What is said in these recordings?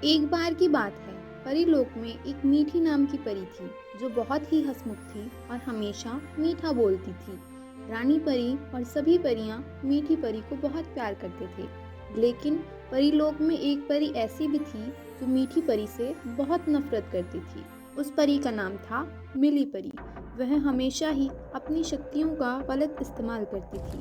एक बार की बात है, परीलोक में एक मीठी नाम की परी थी जो बहुत ही हंसमुख थी और हमेशा मीठा बोलती थी। रानी परी और सभी परियां मीठी परी को बहुत प्यार करते थे, लेकिन परीलोक में एक परी ऐसी भी थी जो मीठी परी से बहुत नफरत करती थी। उस परी का नाम था मिली परी। वह हमेशा ही अपनी शक्तियों का गलत इस्तेमाल करती थी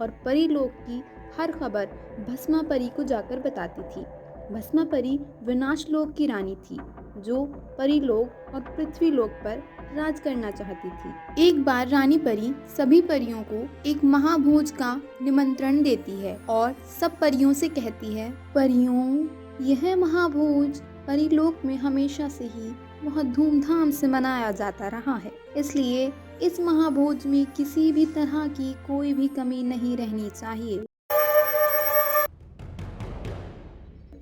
और परीलोक की हर खबर भस्मा परी को जाकर बताती थी। भस्मा परी विनाश लोक की रानी थी जो परीलोक और पृथ्वीलोक पर राज करना चाहती थी। एक बार रानी परी सभी परियों को एक महाभोज का निमंत्रण देती है और सब परियों से कहती है, परियों, यह महाभोज परीलोक में हमेशा से ही बहुत धूमधाम से मनाया जाता रहा है, इसलिए इस महाभोज में किसी भी तरह की कोई भी कमी नहीं रहनी चाहिए।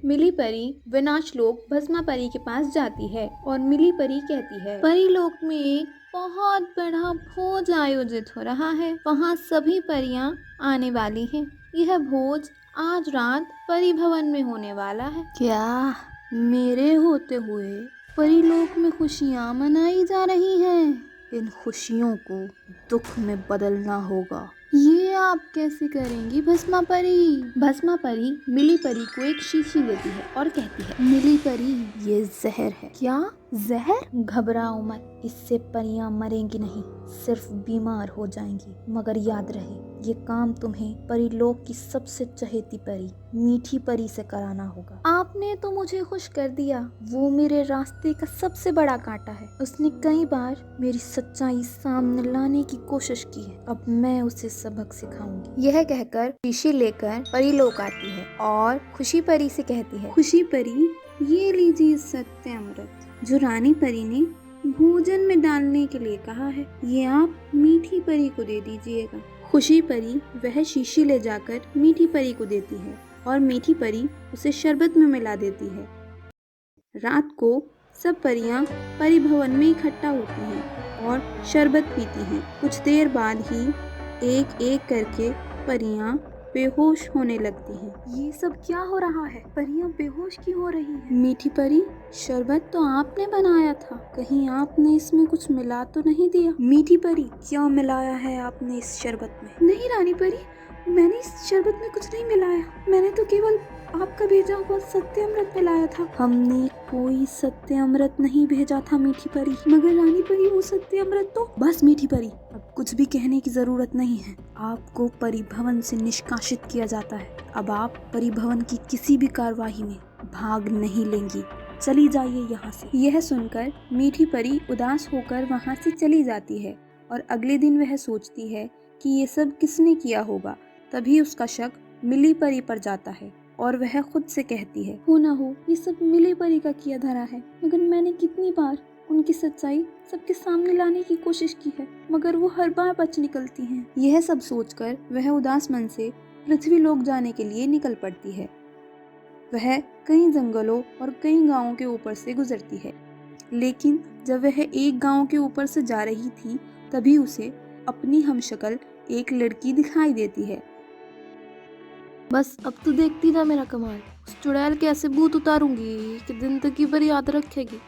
मिली परी विनाश लोक भस्मा परी के पास जाती है और मिली परी कहती है, परी लोक में एक बहुत बड़ा भोज आयोजित हो रहा है, वहाँ सभी परियां आने वाली हैं। यह भोज आज रात परी भवन में होने वाला है। क्या मेरे होते हुए परी लोक में खुशियाँ मनाई जा रही हैं? इन खुशियों को दुख में बदलना होगा। ये आप कैसे करेंगी भस्मा परी? भस्मा परी मिली परी को एक शीशी देती है और कहती है, मिली परी, ये जहर है। क्या जहर? घबराओ मत, इससे परियां मरेंगी नहीं, सिर्फ बीमार हो जाएंगी। मगर याद रहे, ये काम तुम्हें परीलोक की सबसे चहेती परी मीठी परी से कराना होगा। आपने तो मुझे खुश कर दिया। वो मेरे रास्ते का सबसे बड़ा कांटा है। उसने कई बार मेरी सच्चाई सामने लाने की कोशिश की है। अब मैं उसे सबक सिखाऊंगी। यह कहकर शीशी लेकर परीलोक आती है और खुशी परी से कहती है, खुशी परी, ये लीजिए सत्य अमृत जो रानी परी ने भोजन में डालने के लिए कहा है। ये आप मीठी परी को दे दीजिएगा। खुशी परी वह शीशी ले जाकर मीठी परी को देती है और मीठी परी उसे शरबत में मिला देती है। रात को सब परियां परी भवन में इकट्ठा होती हैं और शरबत पीती हैं। कुछ देर बाद ही एक एक करके परियां बेहोश होने लगती हैं। ये सब क्या हो रहा है? परियां बेहोश क्यों हो रही हैं? मीठी परी, शरबत तो आपने बनाया था, कहीं आपने इसमें कुछ मिला तो नहीं दिया? मीठी परी, क्या मिलाया है आपने इस शरबत में? नहीं रानी परी, मैंने इस शरबत में कुछ नहीं मिलाया, मैंने तो केवल आपका भेजा हुआ सत्य अमृत मिलाया था। हमने कोई सत्य अमृत नहीं भेजा था मीठी परी। मगर रानी परी, वो सत्य अमृत तो। बस मीठी परी, अब कुछ भी कहने की जरूरत नहीं है। आपको परिभवन से निष्कासित किया जाता है। अब आप परिभवन की किसी भी कार्यवाही में भाग नहीं लेंगी। चली जाइए यहाँ से। यह सुनकर मीठी परी उदास होकर वहाँ से चली जाती है और अगले दिन वह सोचती है कि ये सब किसने किया होगा। तभी उसका शक मिली परी पर जाता है और वह खुद से कहती है, हो ना हो ये सब मिली परी का किया धरा है। मगर मैंने कितनी बार उनकी सच्चाई सबके सामने लाने की कोशिश की है, मगर वो हर बार बच निकलती हैं। यह सब सोचकर वह उदास मन से पृथ्वीलोक जाने के लिए निकल पड़ती है। वह कई जंगलों और कई गांवों के ऊपर से गुजरती है, लेकिन जब वह एक गांव के ऊपर से जा रही थी तभी उसे अपनी हमशक्ल एक लड़की दिखाई देती है। बस अब तो देखती ना मेरा कमाल। उस चुड़ैल के ऐसे भूत उतारूंगी कि जिंदगी भर याद रखेगी।